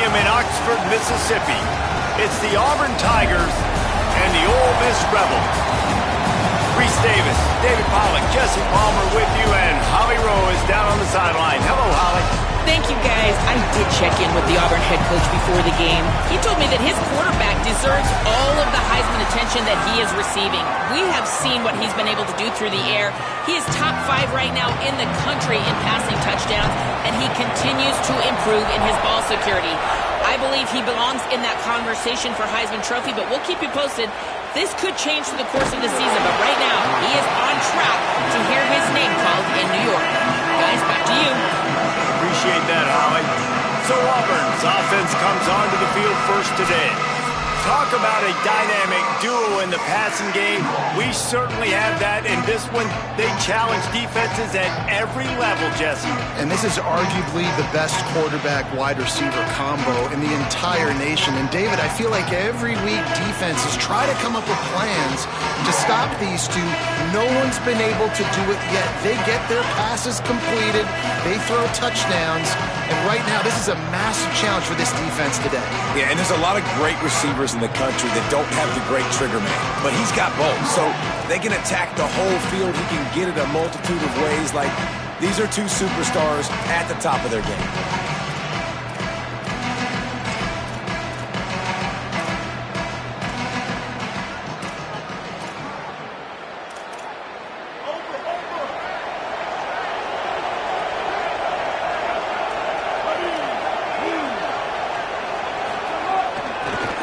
Stadium in Oxford, Mississippi. It's the Auburn Tigers and the Ole Miss Rebels. Reese Davis, David Pollack, Jesse Palmer with you, and Holly Rowe is down on the sideline. Hello, Holly. Thank you, guys. I did check in with the Auburn head coach before the game. He told me that his quarterback deserves all of the Heisman attention that he is receiving. We have seen what he's been able to do through the air. He is top 5 right now in the country in passing touchdowns, and he continues to improve in his ball security. I believe he belongs in that conversation for Heisman Trophy, but we'll keep you posted. This could change through the course of the season, but right now, he is on track to hear his name called in New York. Guys, back to you. Appreciate that, Holly. So Auburn's offense comes onto the field first today. Talk about a dynamic duo in the passing game. We certainly have that in this one. They challenge defenses at every level, Jesse. And this is arguably the best quarterback-wide receiver combo in the entire nation. And David, I feel like every week defenses try to come up with plans to stop these two. No one's been able to do it yet. They get their passes completed. They throw touchdowns. And right now, this is a massive challenge for this defense today. Yeah, and there's a lot of great receivers in the country that don't have the great trigger man. But he's got both. So they can attack the whole field. He can get it a multitude of ways. Like, these are two superstars at the top of their game.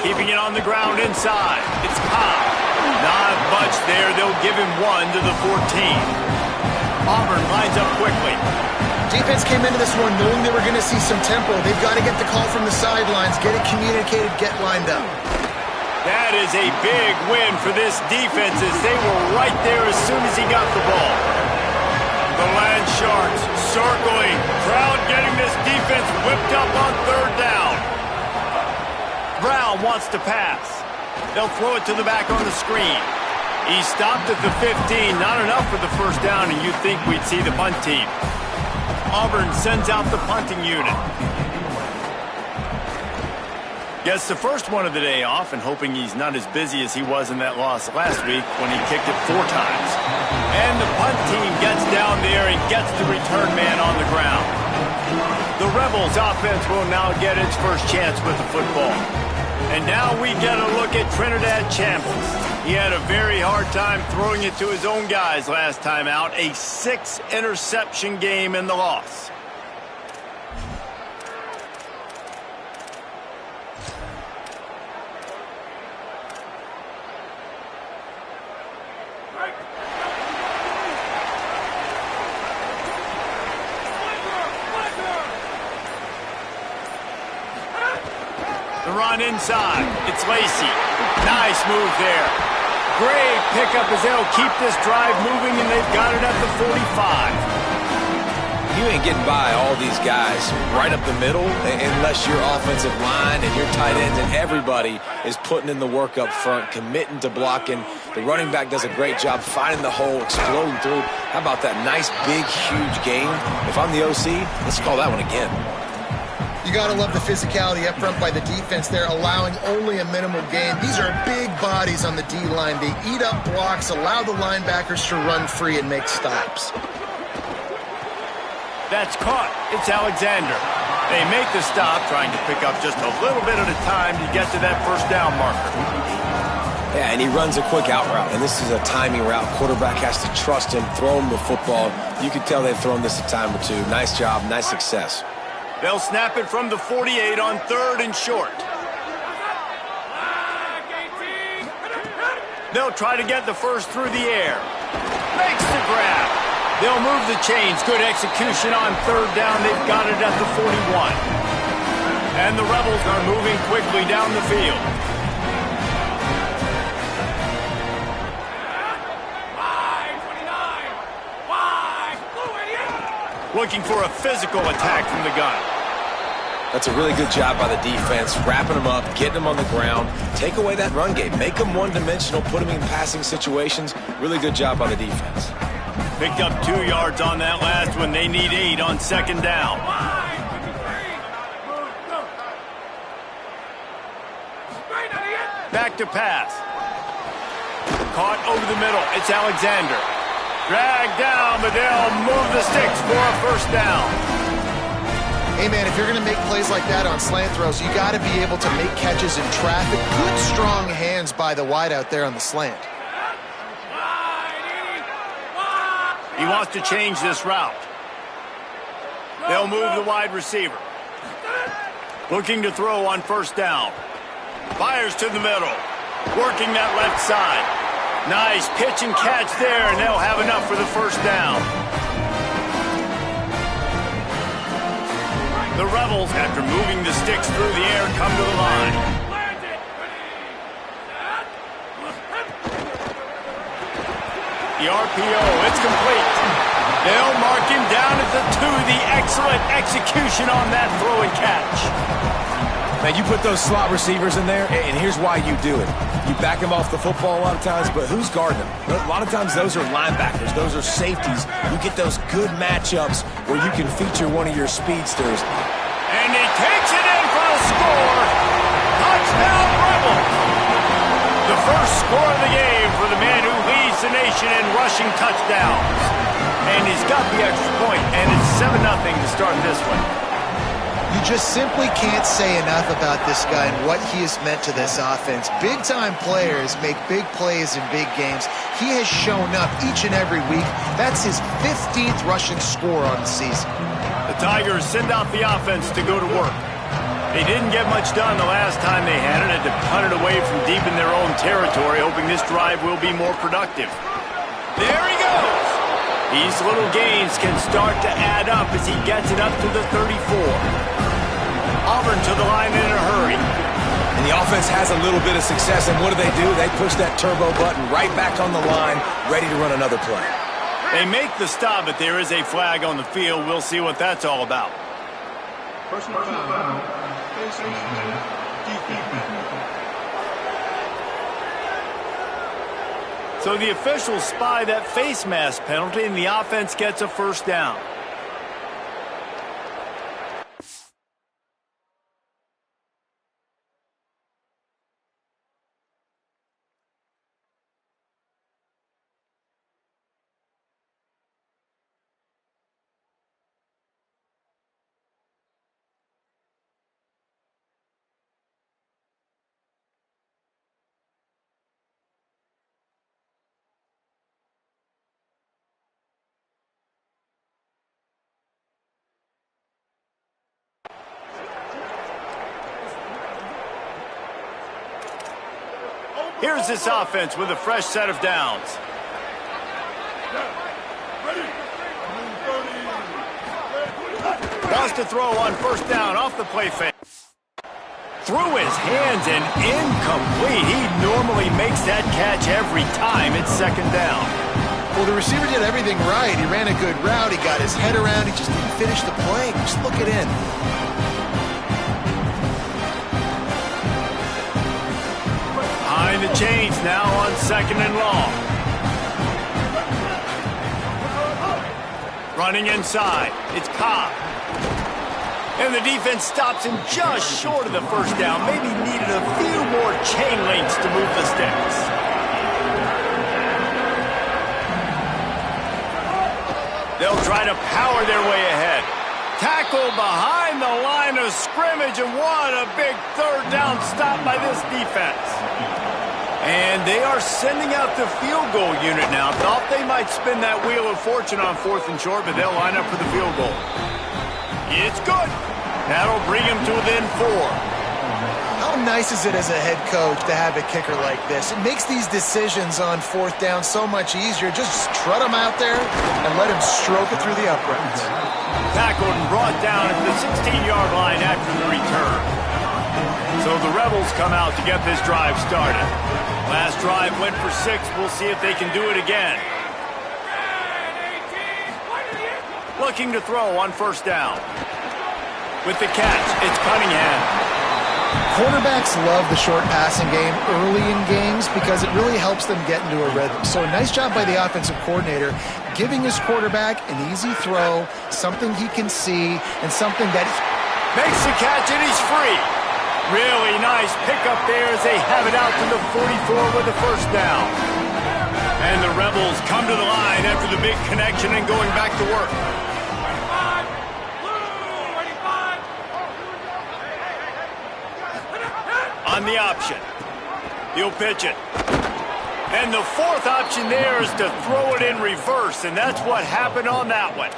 Keeping it on the ground inside. It's Cobb. Not much there. They'll give him 1 to the 14. Auburn lines up quickly. Defense came into this one knowing they were going to see some tempo. They've got to get the call from the sidelines, get it communicated, get lined up. That is a big win for this defense as they were right there as soon as he got the ball. The Land Sharks circling. Crowd getting this defense whipped up on 3rd down. Brown wants to pass. They'll throw it to the back on the screen. He stopped at the 15. Not enough for the first down, and you'd think we'd see the punt team. Auburn sends out the punting unit. Gets the first one of the day off and hoping he's not as busy as he was in that loss last week when he kicked it 4 times. And the punt team gets down there and gets the return man on the ground. The Rebels offense will now get its first chance with the football. And now we get a look at Trinidad Chambliss. He had a very hard time throwing it to his own guys last time out. A 6-interception game in the loss. The run inside. It's Lacey. Nice move there. Great pickup as they'll keep this drive moving, and they've got it at the 45. You ain't getting by all these guys right up the middle unless your offensive line and your tight ends and everybody is putting in the work up front, committing to blocking. The running back does a great job finding the hole, exploding through. How about that nice, big, huge game? If I'm the OC, let's call that one again. You got to love the physicality up front by the defense there, allowing only a minimal gain. These are big bodies on the D-line. They eat up blocks, allow the linebackers to run free and make stops. That's caught. It's Alexander. They make the stop, trying to pick up just a little bit at a time to get to that first down marker. Yeah, and he runs a quick out route, and this is a timing route. Quarterback has to trust him, throw him the football. You can tell they've thrown this a time or two. Nice job, nice success. They'll snap it from the 48 on 3rd and short. They'll try to get the first through the air. Makes the grab. They'll move the chains. Good execution on 3rd down. They've got it at the 41. And the Rebels are moving quickly down the field. Looking for a physical attack from the gun. That's a really good job by the defense, wrapping them up, getting them on the ground. Take away that run game. Make them one-dimensional, put them in passing situations. Really good job by the defense. Picked up 2 yards on that last one. They need 8 on 2nd down. Back to pass. Caught over the middle. It's Alexander. Dragged down, but they'll move the sticks for a first down. Hey, man, if you're going to make plays like that on slant throws, you got to be able to make catches in traffic. Good, strong hands by the wide out there on the slant. He wants to change this route. They'll move the wide receiver. Looking to throw on first down. Fires to the middle. Working that left side. Nice pitch and catch there, and they'll have enough for the first down. The Rebels, after moving the sticks through the air, come to the line. The RPO, it's complete. They'll mark him down at the 2. The excellent execution on that throw and catch. Now, you put those slot receivers in there, and here's why you do it. You back them off the football a lot of times, but who's guarding them? A lot of times those are linebackers. Those are safeties. You get those good matchups where you can feature one of your speedsters. And he takes it in for a score. Touchdown, Rebels. The first score of the game for the man who leads the nation in rushing touchdowns. And he's got the extra point, and it's 7-0 to start this one. You just simply can't say enough about this guy and what he has meant to this offense. Big-time players make big plays in big games. He has shown up each and every week. That's his 15th rushing score on the season. The Tigers send out the offense to go to work. They didn't get much done the last time they had it, to punt it away from deep in their own territory, hoping this drive will be more productive. There he goes! These little gains can start to add up as he gets it up to the 34. Auburn to the line in a hurry. And the offense has a little bit of success, and what do? They push that turbo button right back on the line, ready to run another play. They make the stop, but there is a flag on the field. We'll see what that's all about. Personal foul, face mask, defense. So the officials spy that face mask penalty, and the offense gets a first down. Here's this offense with a fresh set of downs. Wants to throw on first down off the play fake. Through his hands and incomplete. He normally makes that catch every time. It's second down. Well, the receiver did everything right. He ran a good route. He got his head around. He just didn't finish the play. Just look it in. Behind the chains now on second and long. Running inside. It's Cobb. And the defense stops him just short of the first down. Maybe needed a few more chain links to move the sticks. They'll try to power their way ahead. Tackle behind the line of scrimmage, and what a big third down stop by this defense. And they are sending out the field goal unit now. Thought they might spin that wheel of fortune on fourth and short, but they'll line up for the field goal. It's good. That'll bring him to within 4. How nice is it as a head coach to have a kicker like this? It makes these decisions on fourth down so much easier. Just trot him out there and let him stroke it through the uprights. Tackled and brought down at the 16-yard line after the return. So the Rebels come out to get this drive started. Last drive went for 6. We'll see if they can do it again. Looking to throw on first down. With the catch, it's Cunningham. Quarterbacks love the short passing game early in games because it really helps them get into a rhythm. So a nice job by the offensive coordinator giving his quarterback an easy throw, something he can see, and something that makes the catch and he's free. Really nice pickup there as they have it out to the 44 with the first down. And the Rebels come to the line after the big connection and going back to work. On the option. He'll pitch it. And the fourth option there is to throw it in reverse, and that's what happened on that one.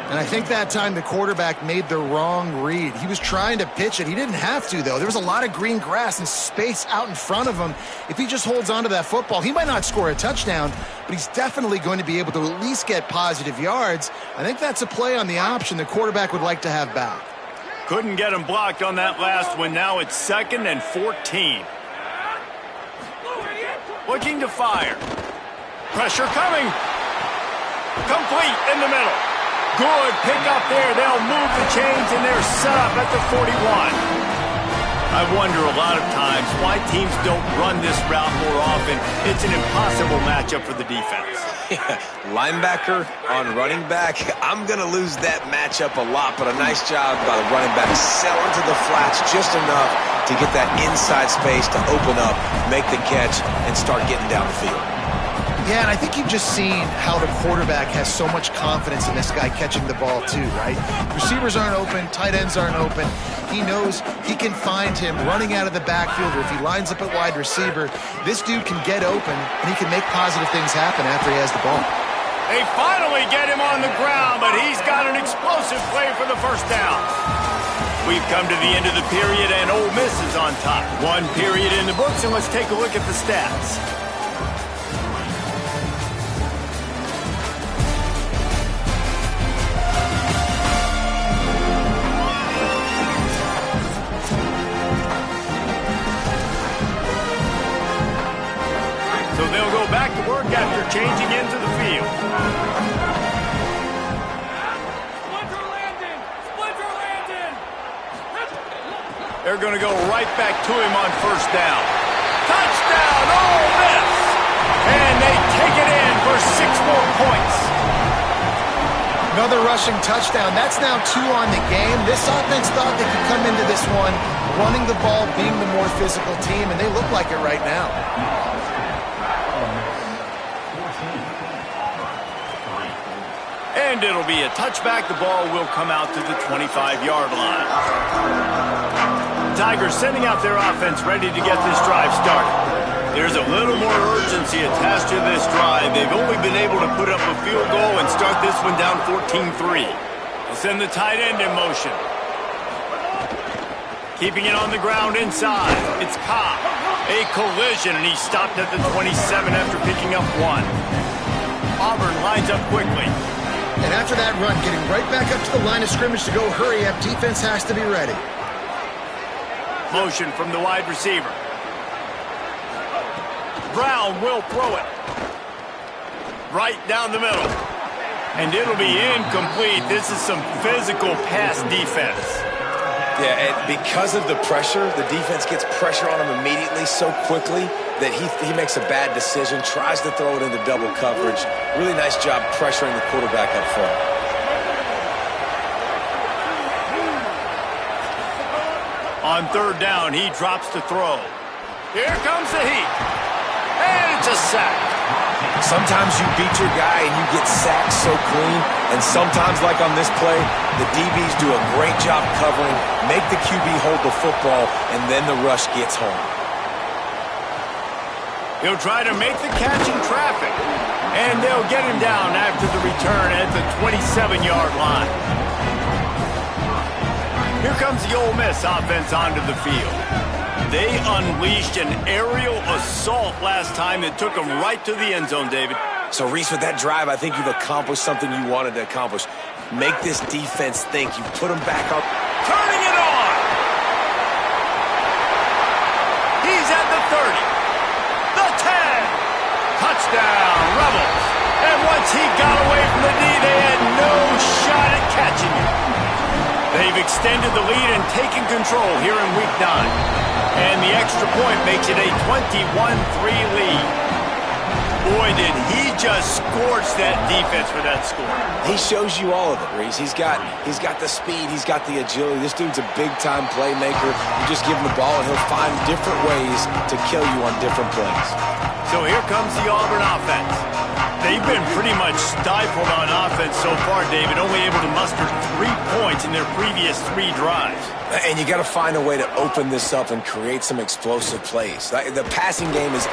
And I think that time the quarterback made the wrong read. He was trying to pitch it. He didn't have to, though. There was a lot of green grass and space out in front of him. If he just holds on to that football, he might not score a touchdown, but he's definitely going to be able to at least get positive yards. I think that's a play on the option the quarterback would like to have back. Couldn't get him blocked on that last one. Now it's 2nd and 14. Looking to fire. Pressure coming. Complete in the middle. Good pickup there. They'll move the chains, and they're set up at the 41. I wonder a lot of times why teams don't run this route more often. It's an impossible matchup for the defense. Linebacker on running back. I'm going to lose that matchup a lot, but a nice job by the running back selling to the flats just enough to get that inside space to open up, make the catch, and start getting down the field. Yeah, and I think you've just seen how the quarterback has so much confidence in this guy catching the ball too, right? Receivers aren't open, tight ends aren't open. He knows he can find him running out of the backfield, or if he lines up at wide receiver, this dude can get open, and he can make positive things happen after he has the ball. They finally get him on the ground, but he's got an explosive play for the first down. We've come to the end of the period, and Ole Miss is on top. One period in the books, and let's take a look at the stats. So they'll go back to work after changing into the field. They're going to go right back to him on first down. Touchdown, Ole Miss! And they take it in for 6 more points. Another rushing touchdown. That's now 2 on the game. This offense thought they could come into this one running the ball, being the more physical team, and they look like it right now. And it'll be a touchback. The ball will come out to the 25-yard line. Tigers sending out their offense ready to get this drive started. There's a little more urgency attached to this drive. They've only been able to put up a field goal and start this one down 14-3. They'll send the tight end in motion. Keeping it on the ground inside. It's Cobb. A collision, and he stopped at the 27 after picking up 1. Auburn lines up quickly. And after that run, getting right back up to the line of scrimmage to go hurry up, defense has to be ready. Motion from the wide receiver. Brown will throw it. Right down the middle. And it'll be incomplete. This is some physical pass defense. Yeah, and because of the pressure, the defense gets pressure on him immediately so quickly that he makes a bad decision, tries to throw it into double coverage. Really nice job pressuring the quarterback up front. On third down, he drops to throw. Here comes the heat. And it's a sack. Sometimes you beat your guy and you get sacked so clean, and sometimes, like on this play, the DBs do a great job covering, make the QB hold the football, and then the rush gets home. He'll try to make the catch in traffic, and they'll get him down after the return at the 27-yard line. Here comes the Ole Miss offense onto the field. They unleashed an aerial assault last time that took them right to the end zone, David. So, Reese, with that drive, I think you've accomplished something you wanted to accomplish. Make this defense think. You put them back up. Turning it on! He's at the 30. The 10. Touchdown, Rebels. And once he got away from the D, they had no shot at catching him. They've extended the lead and taken control here in Week 9. And the extra point makes it a 21-3 lead. Boy, did he just scorch that defense for that score. He shows you all of it, Reese. He's got the speed. He's got the agility. This dude's a big-time playmaker. You just give him the ball, and he'll find different ways to kill you on different plays. So here comes the Auburn offense. They've been pretty much stifled on offense so far, David, only able to muster 3 points in their previous 3 drives. And you got to find a way to open this up and create some explosive plays. The passing game is...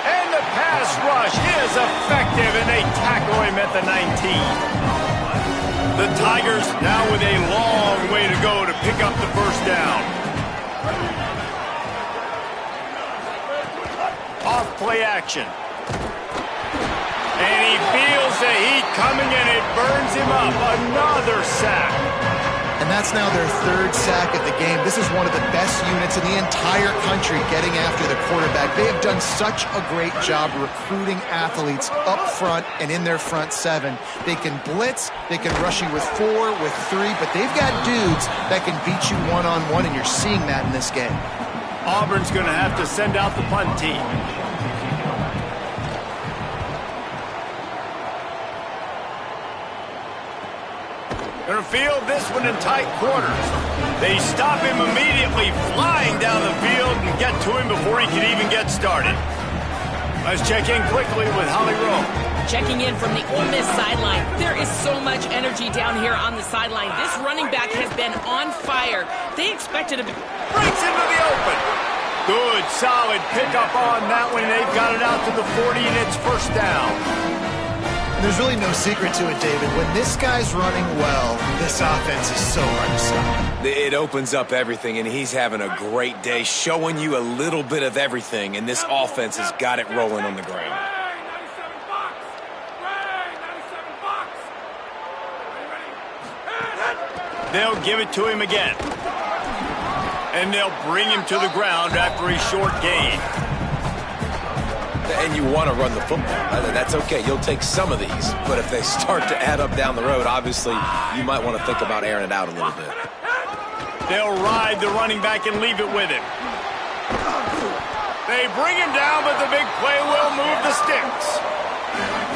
And the pass rush is effective, and they tackle him at the 19. The Tigers now with a long way to go to pick up the first down. Off play action. And he feels the heat coming, and it burns him up. Another sack. And that's now their 3rd sack of the game. This is one of the best units in the entire country getting after the quarterback. They have done such a great job recruiting athletes up front and in their front 7. They can blitz, they can rush you with 4, with 3, but they've got dudes that can beat you one-on-one, and you're seeing that in this game. Auburn's going to have to send out the punt team. Going to field this one in tight quarters. They stop him immediately, flying down the field and get to him before he can even get started. Let's check in quickly with Holly Rowe. Checking in from the Ole Miss sideline. There is so much energy down here on the sideline. This running back has been on fire. They expected him to... Breaks into the open. Good, solid pickup on that one. They've got it out to the 40, and it's first down. There's really no secret to it, David. When this guy's running well, this offense is so hard to stop. It opens up everything, and he's having a great day, showing you a little bit of everything, and this offense has got it rolling on the ground. They'll give it to him again. And they'll bring him to the ground after a short gain. And you want to run the football. That's okay. You'll take some of these. But if they start to add up down the road, obviously, you might want to think about airing it out a little bit. They'll ride the running back and leave it with him. They bring him down, but the big play will move the sticks.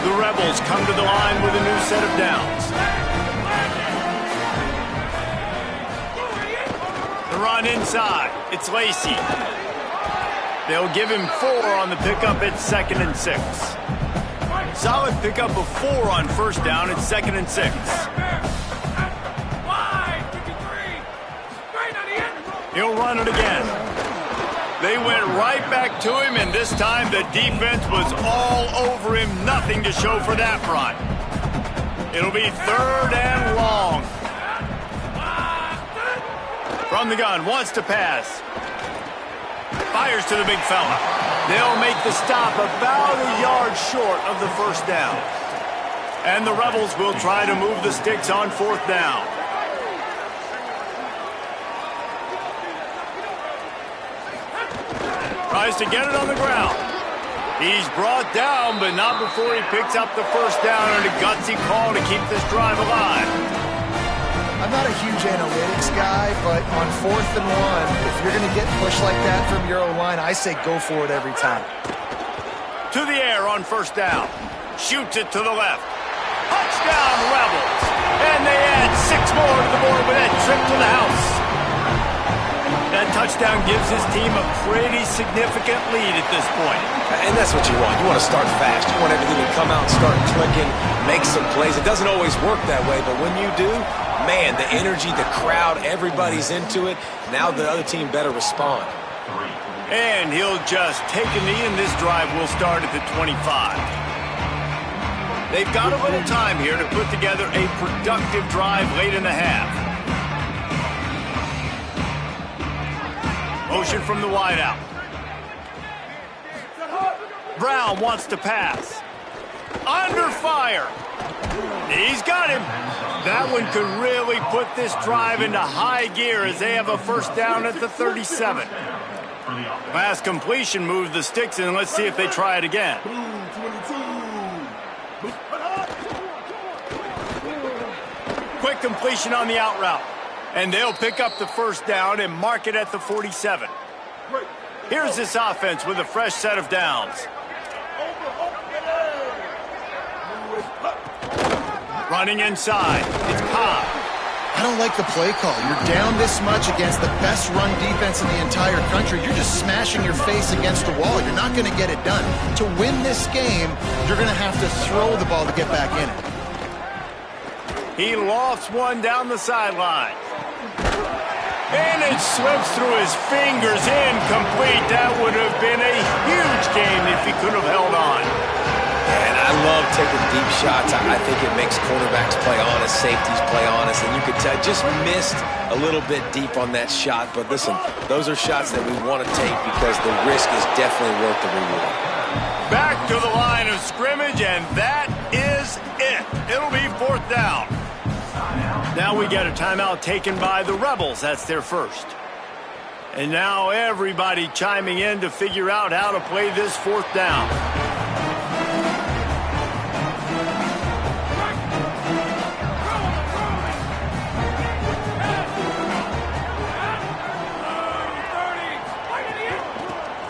The Rebels come to the line with a new set of downs. The run inside. It's Lacey. They'll give him 4 on the pickup at 2nd and 6. Solid pickup of 4 on first down at 2nd and 6. He'll run it again. They went right back to him, and this time the defense was all over him. Nothing to show for that run. It'll be 3rd and long. From the gun, wants to pass. Fires to the big fella. They'll make the stop about a yard short of the first down. And the Rebels will try to move the sticks on 4th down. Tries to get it on the ground. He's brought down, but not before he picks up the first down, and a gutsy call to keep this drive alive. I'm not a huge analytics guy, but on 4th and 1, if you're going to get pushed like that from your O-line, I say go for it every time. To the air on first down. Shoots it to the left. Touchdown, Rebels. And they add 6 more to the board with that trip to the house. That touchdown gives his team a pretty significant lead at this point. And that's what you want. You want to start fast. You want everything to come out and start clicking, make some plays. It doesn't always work that way, but when you do, man, the energy, the crowd, everybody's into it. Now the other team better respond. And he'll just take a knee, and this drive will start at the 25. They've got a little time here to put together a productive drive late in the half. Motion from the wideout. Brown wants to pass. Under fire. He's got him. That one could really put this drive into high gear as they have a first down at the 37. Last completion moved the sticks in. Let's see if they try it again. Quick completion on the out route. And they'll pick up the first down and mark it at the 47. Here's this offense with a fresh set of downs. Running inside. It's Cobb. I don't like the play call. You're down this much against the best run defense in the entire country. You're just smashing your face against the wall. You're not going to get it done. To win this game, you're going to have to throw the ball to get back in it. He lofts one down the sideline. And it slips through his fingers, incomplete. That would have been a huge game if he could have held on. And I love taking deep shots. I think it makes quarterbacks play honest, safeties play honest, and you could tell just missed a little bit deep on that shot. But listen, those are shots that we want to take because the risk is definitely worth the reward. Back to the line of scrimmage, and that is it. It'll be 4th down. Now we got a timeout taken by the Rebels. That's their first. And now everybody chiming in to figure out how to play this 4th down.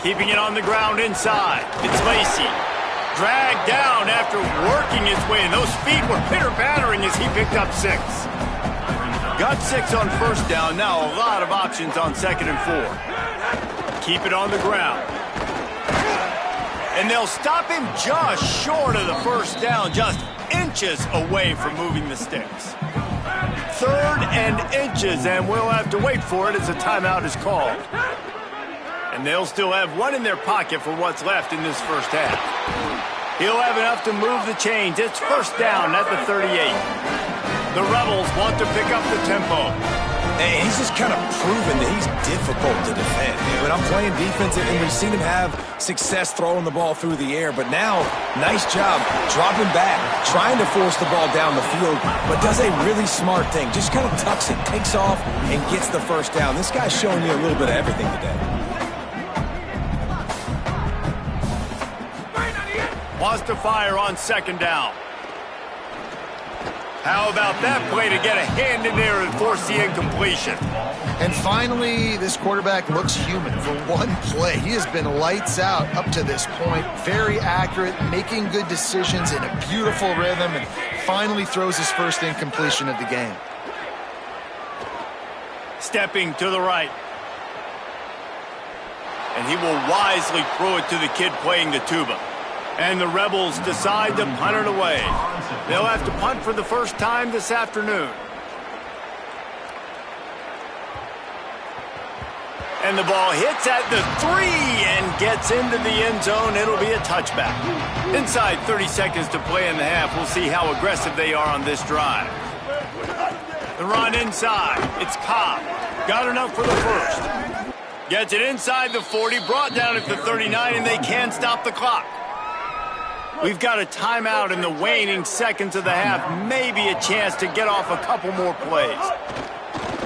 Keeping it on the ground inside. It's Lacey. Dragged down after working his way. And those feet were pitter-pattering as he picked up 6. Got 6 on 1st down. Now a lot of options on 2nd and 4. Keep it on the ground. And they'll stop him just short of the 1st down. Just inches away from moving the sticks. 3rd and inches. And we'll have to wait for it as a timeout is called. And they'll still have one in their pocket for what's left in this 1st half. He'll have enough to move the chains. It's 1st down at the 38. The Rebels want to pick up the tempo. And he's just kind of proven that he's difficult to defend. When I'm playing defense, and we've seen him have success throwing the ball through the air, but now, nice job dropping back, trying to force the ball down the field, but does a really smart thing. Just kind of tucks it, takes off, and gets the 1st down. This guy's showing you a little bit of everything today. Wants to fire on 2nd down. How about that play to get a hand in there and force the incompletion? And finally, this quarterback looks human for one play. He has been lights out up to this point. Very accurate, making good decisions in a beautiful rhythm, and finally throws his first incompletion of the game. Stepping to the right. And he will wisely throw it to the kid playing the tuba. And the Rebels decide to punt it away. They'll have to punt for the first time this afternoon. And the ball hits at the 3 and gets into the end zone. It'll be a touchback. Inside 30 seconds to play in the half. We'll see how aggressive they are on this drive. The run inside. It's Cobb. Got enough for the first. Gets it inside the 40, brought down at the 39, and they can't stop the clock. We've got a timeout in the waning seconds of the half. Maybe a chance to get off a couple more plays.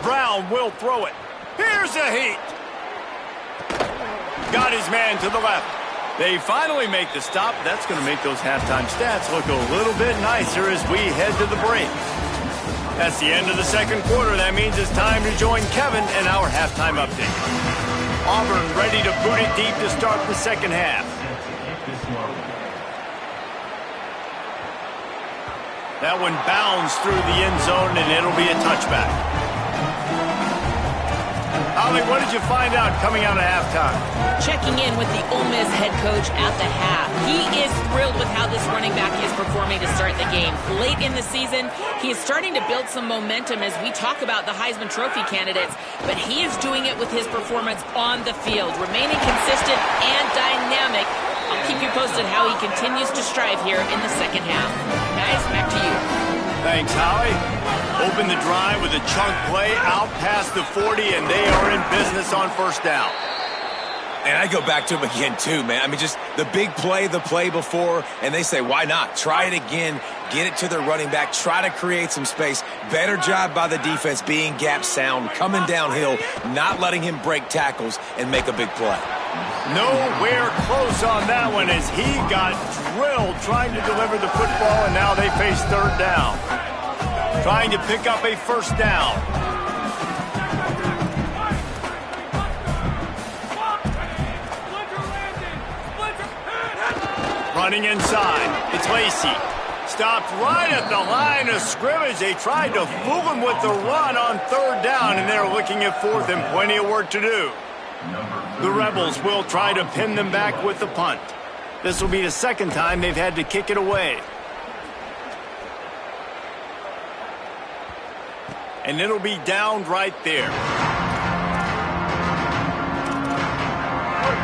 Brown will throw it. Here's a heat. Got his man to the left. They finally make the stop. That's going to make those halftime stats look a little bit nicer as we head to the break. That's the end of the 2nd quarter. That means it's time to join Kevin in our halftime update. Auburn ready to boot it deep to start the 2nd half. That one bounds through the end zone, and it'll be a touchback. Holly, what did you find out coming out of halftime? Checking in with the Ole Miss head coach at the half. He is thrilled with how this running back is performing to start the game. Late in the season, he is starting to build some momentum as we talk about the Heisman Trophy candidates, but he is doing it with his performance on the field, remaining consistent and dynamic. I'll keep you posted how he continues to strive here in the 2nd half. Guys, back to you. Thanks, Holly. Open the drive with a chunk play out past the 40, and they are in business on 1st down. And I go back to him again, too, man. I mean, just the big play, the play before, and they say, why not? Try it again, get it to their running back, try to create some space. Better job by the defense being gap sound, coming downhill, not letting him break tackles and make a big play. Nowhere close on that one as he got drilled trying to deliver the football, and now they face 3rd down. Trying to pick up a 1st down. Running inside. It's Lacey. Stopped right at the line of scrimmage. They tried to fool him with the run on third down, and they're looking at fourth and plenty of work to do. The Rebels will try to pin them back with the punt. This will be the second time they've had to kick it away. And it'll be downed right there.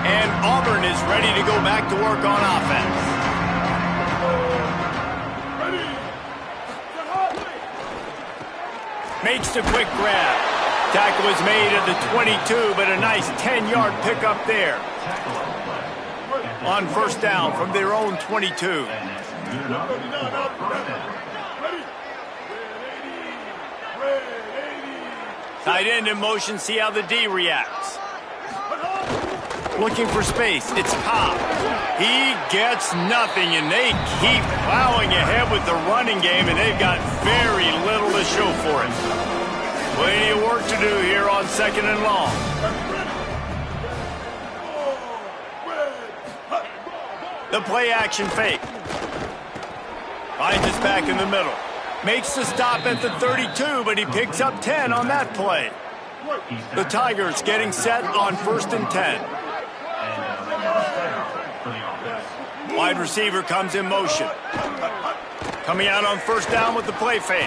And Auburn is ready to go back to work on offense. Makes the quick grab. Tackle is made at the 22, but a nice 10-yard pickup there. On first down from their own 22. Tight end in motion, see how the D reacts. Looking for space, it's Pop. He gets nothing, and they keep plowing ahead with the running game, and they've got very little to show for it. Plenty of work to do here on second and long. The play action fake. Finds us back in the middle. Makes the stop at the 32, but he picks up 10 on that play. The Tigers getting set on first and 10. Wide receiver comes in motion. Coming out on first down with the play fake.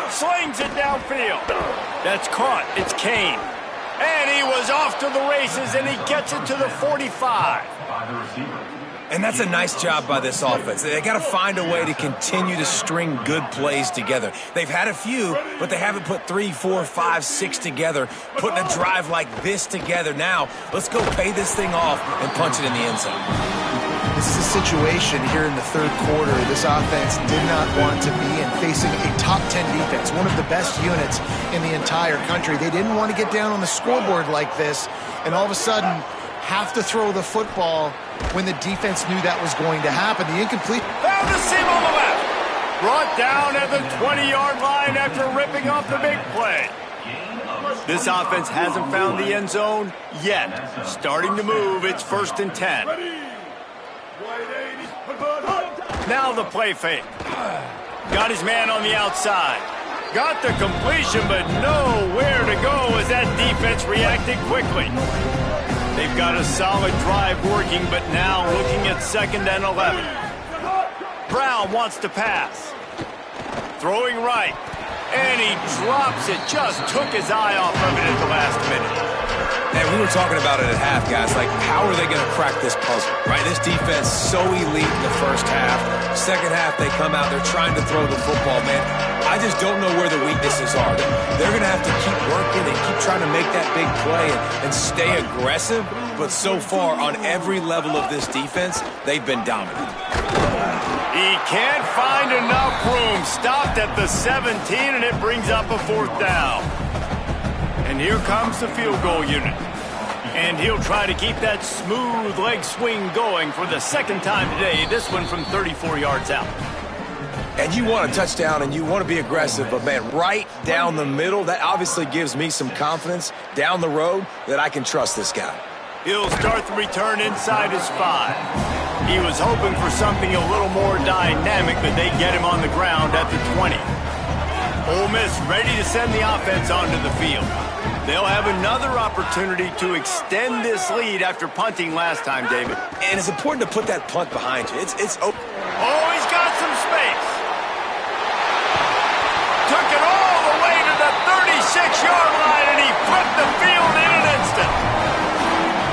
Slings it downfield. That's caught. It's Kane. And he was off to the races, and he gets it to the 45. And that's a nice job by this offense. They got to find a way to continue to string good plays together. They've had a few, but they haven't put 3, 4, 5, 6 together, putting a drive like this together. Now, let's go pay this thing off and punch it in the end zone. This is a situation here in the third quarter this offense did not want to be in, facing a top 10 defense, one of the best units in the entire country. They didn't want to get down on the scoreboard like this, and all of a sudden have to throw the football when the defense knew that was going to happen. The incomplete. Found the seam on the left. Brought down at the 20-yard line after ripping off the big play. This offense hasn't found the end zone yet. Starting to move, it's first and 10. Now the play fake. Got his man on the outside. Got the completion, but nowhere to go as that defense reacted quickly. They've got a solid drive working, but now looking at second and 11. Brown wants to pass. Throwing right. And he drops it. Just took his eye off of it at the last minute. And we were talking about it at half, guys. Like, how are they going to crack this puzzle, right? This defense so elite in the first half. Second half, they come out. They're trying to throw the football, man. I just don't know where the weaknesses are. They're going to have to keep working and keep trying to make that big play and stay aggressive. But so far, on every level of this defense, they've been dominant. He can't find enough room. Stopped at the 17, and it brings up a fourth down. And here comes the field goal unit. And he'll try to keep that smooth leg swing going for the second time today. This one from 34 yards out. And you want a touchdown and you want to be aggressive, but man, right down the middle, that obviously gives me some confidence down the road that I can trust this guy. He'll start the return inside his 5. He was hoping for something a little more dynamic, but they get him on the ground at the 20. Ole Miss ready to send the offense onto the field. They'll have another opportunity to extend this lead after punting last time, David. And it's important to put that punt behind you. It's open. Oh, he's got some space. Took it all the way to the 36-yard line, and he flipped the field in an instant.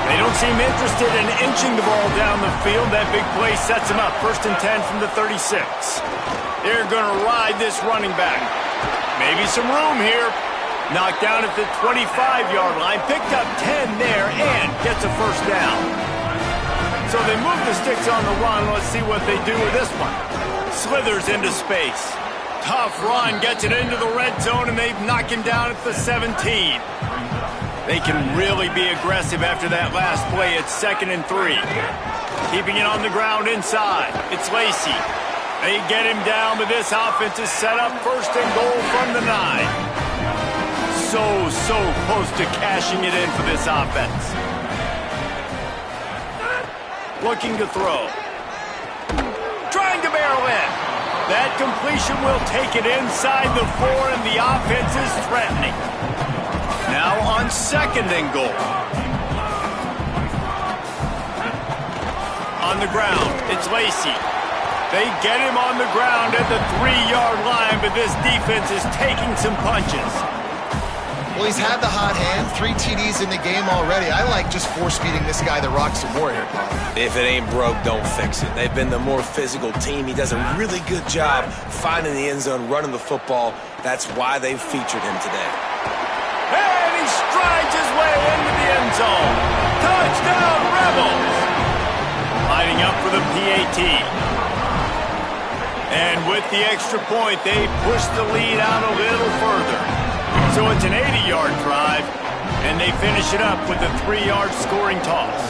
They don't seem interested in inching the ball down the field. That big play sets him up. First and 10 from the 36. They're going to ride this running back. Maybe some room here. Knocked down at the 25-yard line. Picked up 10 there and gets a first down. So they move the sticks on the run. Let's see what they do with this one. Slithers into space. Tough run. Gets it into the red zone, and they knock him down at the 17. They can really be aggressive after that last play. It's second and 3. Keeping it on the ground inside. It's Lacey. They get him down, but this offense is set up first and goal from the 9. So close to cashing it in for this offense. Looking to throw. Trying to barrel in. That completion will take it inside the 4, and the offense is threatening. Now on 2nd and goal. On the ground, it's Lacey. They get him on the ground at the 3-yard line, but this defense is taking some punches. Well, he's had the hot hand, 3 TDs in the game already. I like just force-feeding this guy the rock some more here, Paul. If it ain't broke, don't fix it. They've been the more physical team. He does a really good job finding the end zone, running the football. That's why they've featured him today. And he strides his way into the end zone. Touchdown, Rebels! Lining up for the PAT. And with the extra point, they push the lead out a little further. So it's an 80-yard drive, and they finish it up with a 3-yard scoring toss.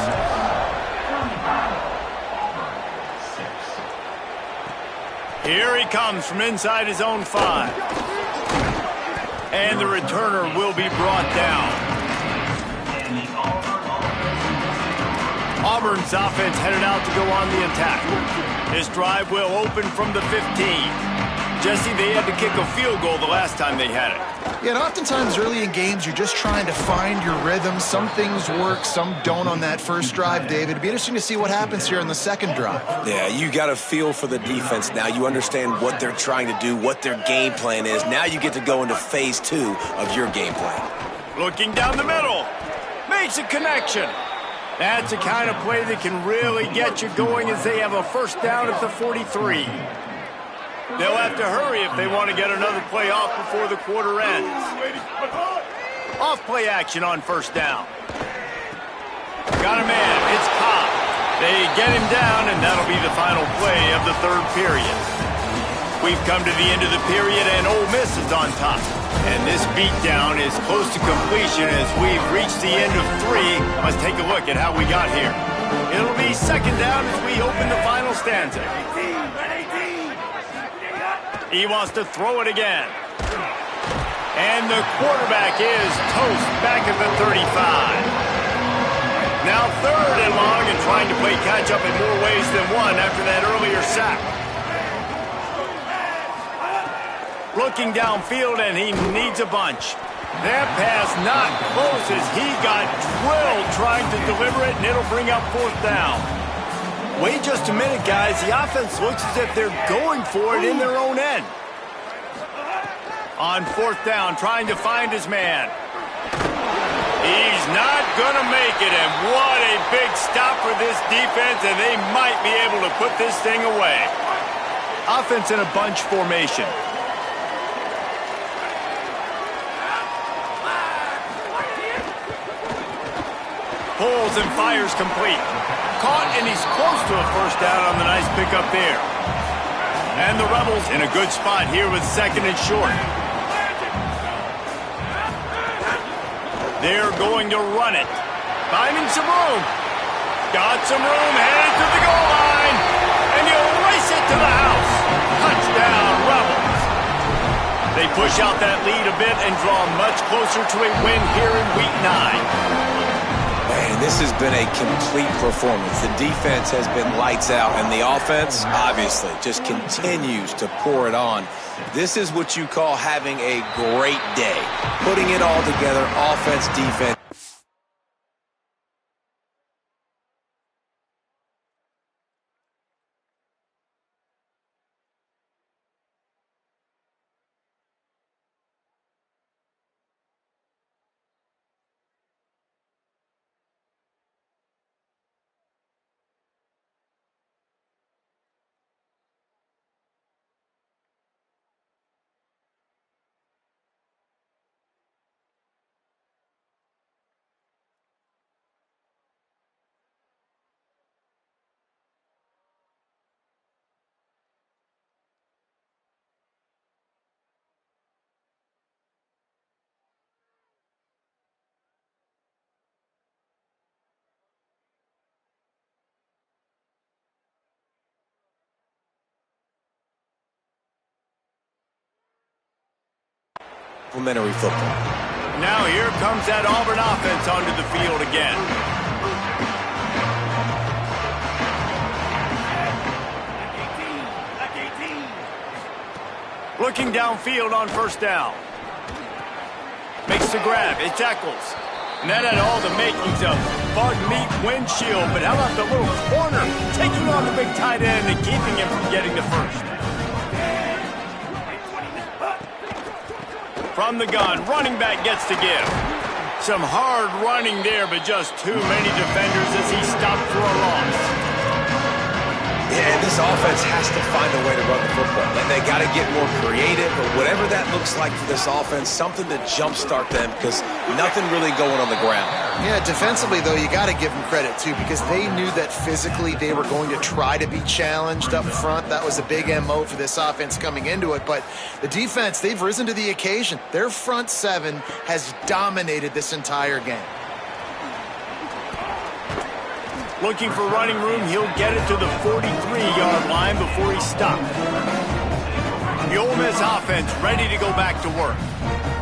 Here he comes from inside his own 5. And the returner will be brought down. Auburn's offense headed out to go on the attack. This drive will open from the 15. Jesse, they had to kick a field goal the last time they had it. Yeah, and oftentimes early in games, you're just trying to find your rhythm. Some things work, some don't on that first drive, David. It'd be interesting to see what happens here on the second drive. Yeah, you got a feel for the defense now. You understand what they're trying to do, what their game plan is. Now you get to go into phase 2 of your game plan. Looking down the middle. Makes a connection. That's the kind of play that can really get you going as they have a first down at the 43. They'll have to hurry if they want to get another play off before the quarter ends. Off play action on first down. Got a man. It's Cobb. They get him down, and that'll be the final play of the 3rd period. We've come to the end of the period, and Ole Miss is on top. And this beatdown is close to completion as we've reached the end of 3. Let's take a look at how we got here. It'll be 2nd down as we open the final stanza. He wants to throw it again. And the quarterback is toast back at the 35. Now 3rd and long and trying to play catch-up in more ways than one after that earlier sack. Looking downfield, and he needs a bunch. That pass not close as he got drilled trying to deliver it, and it'll bring up 4th down. Wait just a minute, guys. The offense looks as if they're going for it in their own end. On 4th down, trying to find his man. He's not going to make it, and what a big stop for this defense, and they might be able to put this thing away. Offense in a bunch formation. Pulls and fires complete. Caught, and he's close to a first down on the nice pickup there. And the Rebels in a good spot here with 2nd and short. They're going to run it. Finding some room. Got some room, headed to the goal line. And he'll race it to the house. Touchdown, Rebels. They push out that lead a bit and draw much closer to a win here in Week 9. Man, this has been a complete performance. The defense has been lights out, and the offense, obviously, just continues to pour it on. This is what you call having a great day. Putting it all together, offense, defense. Complimentary football. Now here comes that Auburn offense onto the field again. Looking downfield on first down. Makes the grab. It tackles. And that had all the makings of bug meat windshield. But how about the little corner taking on the big tight end and keeping him from getting the first? From the gun, running back gets to give. Some hard running there, but just too many defenders as he stopped for a loss. Yeah, this offense has to find a way to run the football. And they got to get more creative or whatever that looks like for this offense, something to jumpstart them because nothing really going on the ground. Yeah, defensively, though, you got to give them credit, too, because they knew that physically they were going to try to be challenged up front. That was a big MO for this offense coming into it. But the defense, they've risen to the occasion. Their front seven has dominated this entire game. Looking for running room, he'll get it to the 43-yard line before he stopped. The Ole Miss offense ready to go back to work.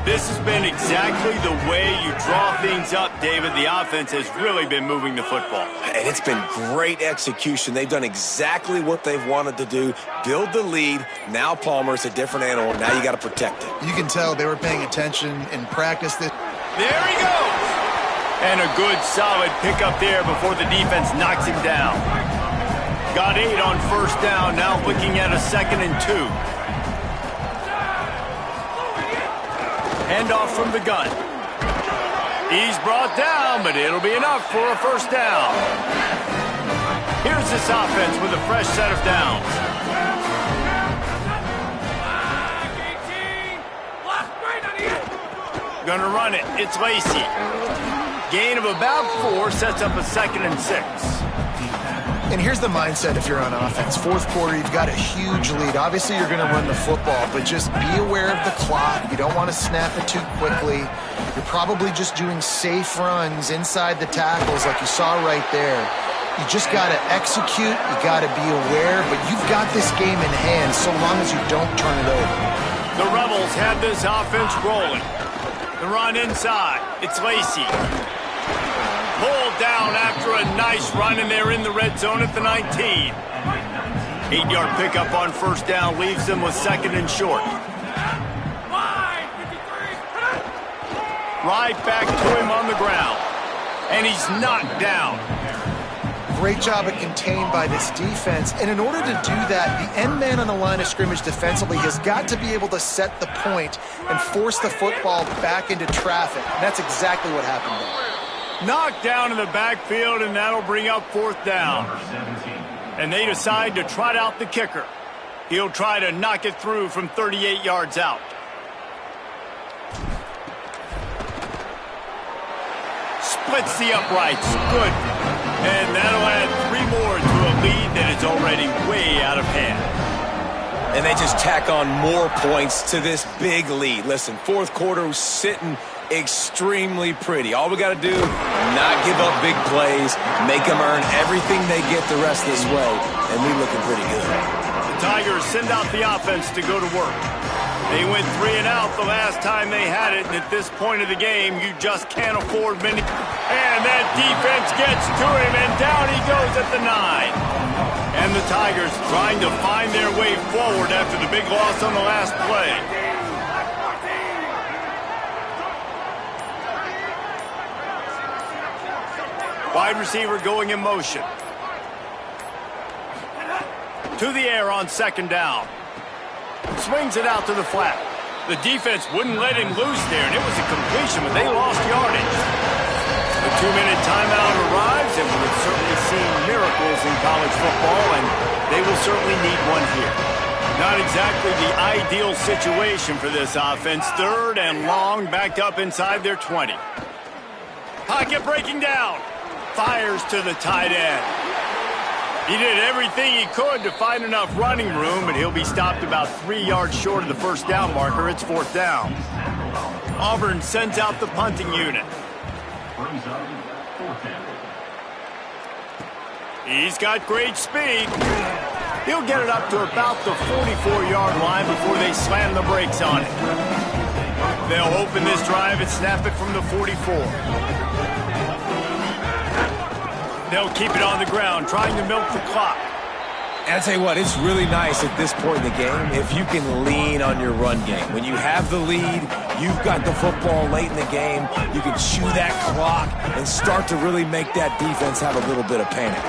This has been exactly the way you draw things up, David. The offense has really been moving the football. And it's been great execution. They've done exactly what they've wanted to do. Build the lead. Now Palmer's a different animal. Now you got to protect it. You can tell they were paying attention in practice. There he goes! And a good, solid pickup there before the defense knocks him down. Got 8 on first down, now looking at a 2nd and 2. Handoff from the gun. He's brought down, but it'll be enough for a first down. Here's this offense with a fresh set of downs. Gonna run it. It's Lacey. Gain of about 4 sets up a 2nd and 6. And here's the mindset if you're on offense. Fourth quarter, you've got a huge lead. Obviously, you're going to run the football, but just be aware of the clock. You don't want to snap it too quickly. You're probably just doing safe runs inside the tackles like you saw right there. You just got to execute. You got to be aware, but you've got this game in hand so long as you don't turn it over. The Rebels have this offense rolling. The run inside. It's Lacey. Pulled down after a nice run, and they're in the red zone at the 19. 8-yard pickup on first down leaves them with 2nd and short. Right back to him on the ground. And he's knocked down. Great job at contained by this defense. And in order to do that, the end man on the line of scrimmage defensively has got to be able to set the point and force the football back into traffic. And that's exactly what happened there. Knocked down in the backfield, and that'll bring up 4th down. And they decide to trot out the kicker. He'll try to knock it through from 38 yards out. Splits the uprights. Good. And that'll add 3 more to a lead that is already way out of hand. And they just tack on more points to this big lead. Listen, fourth quarter was sitting extremely pretty. All we got to do, not give up big plays, make them earn everything they get the rest of this way, and we looking pretty good. The Tigers send out the offense to go to work. They went 3 and out the last time they had it, and at this point of the game, you just can't afford many. And that defense gets to him, and down he goes at the 9. And the Tigers trying to find their way forward after the big loss on the last play. Wide receiver going in motion. To the air on 2nd down. Swings it out to the flat. The defense wouldn't let him loose there, and it was a completion, but they lost yardage. The 2-minute timeout arrives, and we've certainly seen miracles in college football, and they will certainly need one here. Not exactly the ideal situation for this offense. 3rd and long, backed up inside their 20. Pocket breaking down. Fires to the tight end. He did everything he could to find enough running room, but he'll be stopped about 3 yards short of the first down marker. It's 4th down. Auburn sends out the punting unit. He's got great speed. He'll get it up to about the 44-yard line before they slam the brakes on it. They'll open this drive and snap it from the 44. They'll keep it on the ground, trying to milk the clock. And I'll tell you what, it's really nice at this point in the game if you can lean on your run game. When you have the lead, you've got the football late in the game, you can chew that clock and start to really make that defense have a little bit of panic.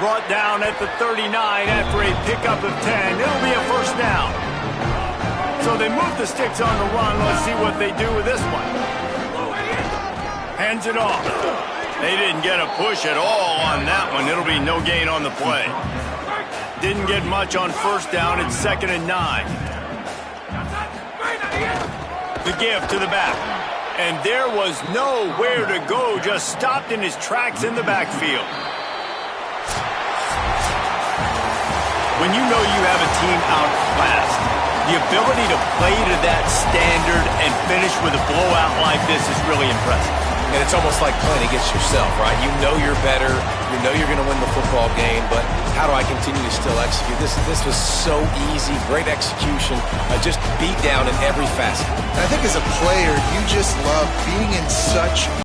Brought down at the 39 after a pickup of 10. It'll be a first down. So they move the sticks on the run. Let's see what they do with this one. Hands it off. They didn't get a push at all on that one. It'll be no gain on the play. Didn't get much on first down. It's 2nd and 9. The give to the back. And there was nowhere to go. Just stopped in his tracks in the backfield. When you know you have a team outclassed, the ability to play to that standard and finish with a blowout like this is really impressive. And it's almost like playing against yourself, right? You know you're better. You know you're going to win the football game, but how do I continue to still execute? This was so easy, great execution, just beat down in every facet. I think as a player, you just love being in such